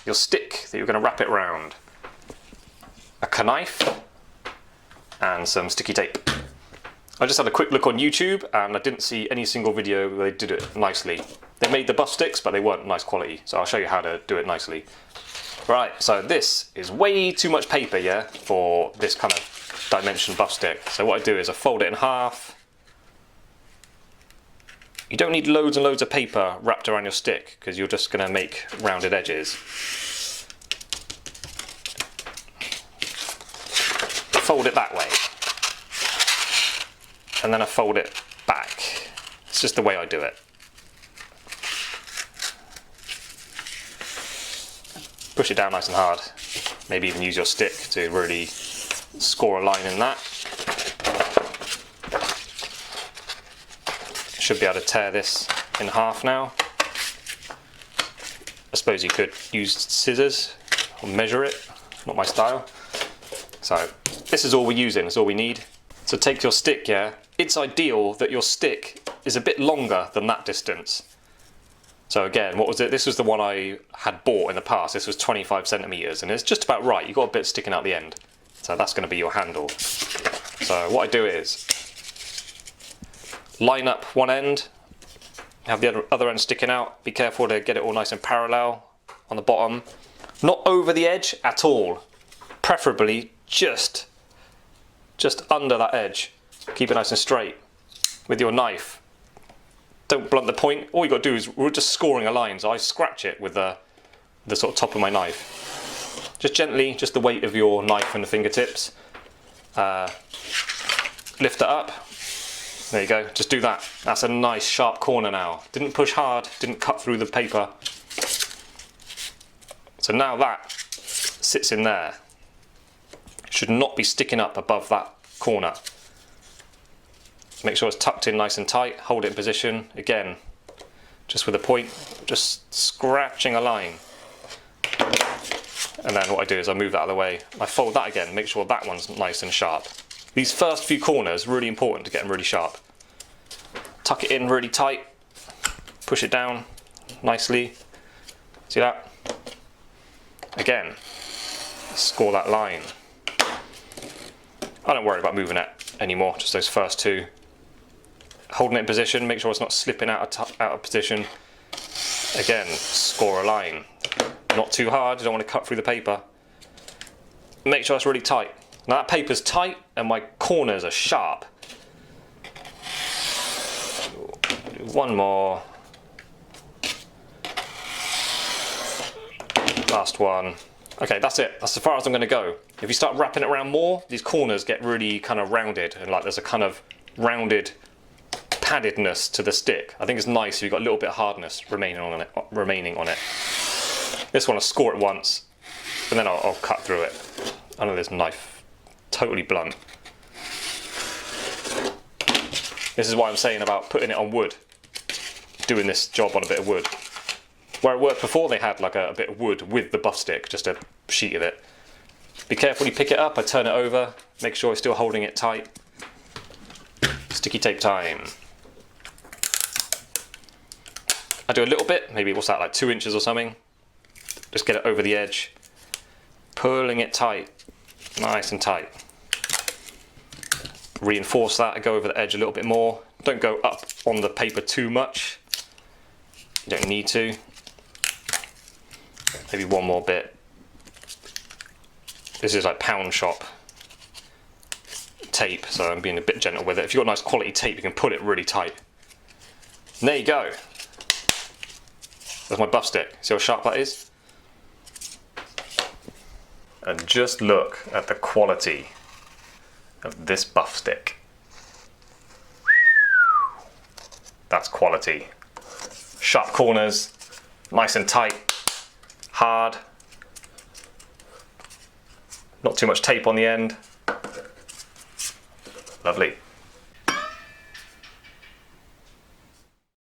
your stick that you're going to wrap it around. A knife and some sticky tape. I just had a quick look on YouTube and I didn't see any single video where they did it nicely. They made the buff sticks, but they weren't nice quality, so I'll show you how to do it nicely. Right, so this is way too much paper, yeah, for this kind of dimension buff stick. So what I do is I fold it in half. You don't need loads and loads of paper wrapped around your stick because you're just going to make rounded edges. Fold it that way. And then I fold it back. It's just the way I do it. Push it down nice and hard. Maybe even use your stick to really score a line in that. Should be able to tear this in half now. I suppose you could use scissors or measure it, not my style. So this is all we're using, it's all we need. So take your stick, yeah, it's ideal that your stick is a bit longer than that distance. So again, what was it? This was the one I had bought in the past. This was 25 centimeters and it's just about right. You've got a bit sticking out the end. So that's going to be your handle. So what I do is line up one end, have the other end sticking out. Be careful to get it all nice and parallel on the bottom. Not over the edge at all. Preferably just under that edge. Keep it nice and straight with your knife. Don't blunt the point. All you got to do is, we're just scoring a line, so I scratch it with the sort of top of my knife. Just gently, just the weight of your knife and the fingertips. Lift it up. There you go, just do that. That's a nice sharp corner now. Didn't push hard, didn't cut through the paper. So now that sits in there. It should not be sticking up above that corner. Make sure it's tucked in nice and tight, hold it in position. Again, just with a point, just scratching a line. And then what I do is I move that out of the way. I fold that again, make sure that one's nice and sharp. These first few corners, really important to get them really sharp. Tuck it in really tight, push it down nicely. See that? Again, score that line. I don't worry about moving it anymore, just those first two. Holding it in position, make sure it's not slipping out of position. Again, score a line. Not too hard, you don't want to cut through the paper. Make sure it's really tight. Now that paper's tight and my corners are sharp. One more. Last one. Okay, that's it. That's as far as I'm going to go. If you start wrapping it around more, these corners get really kind of rounded and like there's a kind of rounded paddedness to the stick. I think it's nice if you've got a little bit of hardness remaining on it. This one I'll score it once and then I'll cut through it. I know this knife totally blunt. This is why I'm saying about putting it on wood. Doing this job on a bit of wood. Where it worked before, they had like a bit of wood with the buff stick, just a sheet of it. Be careful when you pick it up, I turn it over, make sure you're still holding it tight. Sticky tape time. I do a little bit, maybe what's that, like 2 inches or something. Just get it over the edge. Pulling it tight, nice and tight. Reinforce that, go over the edge a little bit more. Don't go up on the paper too much. You don't need to. Maybe one more bit. This is like pound shop tape, so I'm being a bit gentle with it. If you've got nice quality tape, you can put it really tight. And there you go. That's my buff stick. See how sharp that is? And just look at the quality of this buff stick. That's quality. Sharp corners, nice and tight, hard. Not too much tape on the end. Lovely.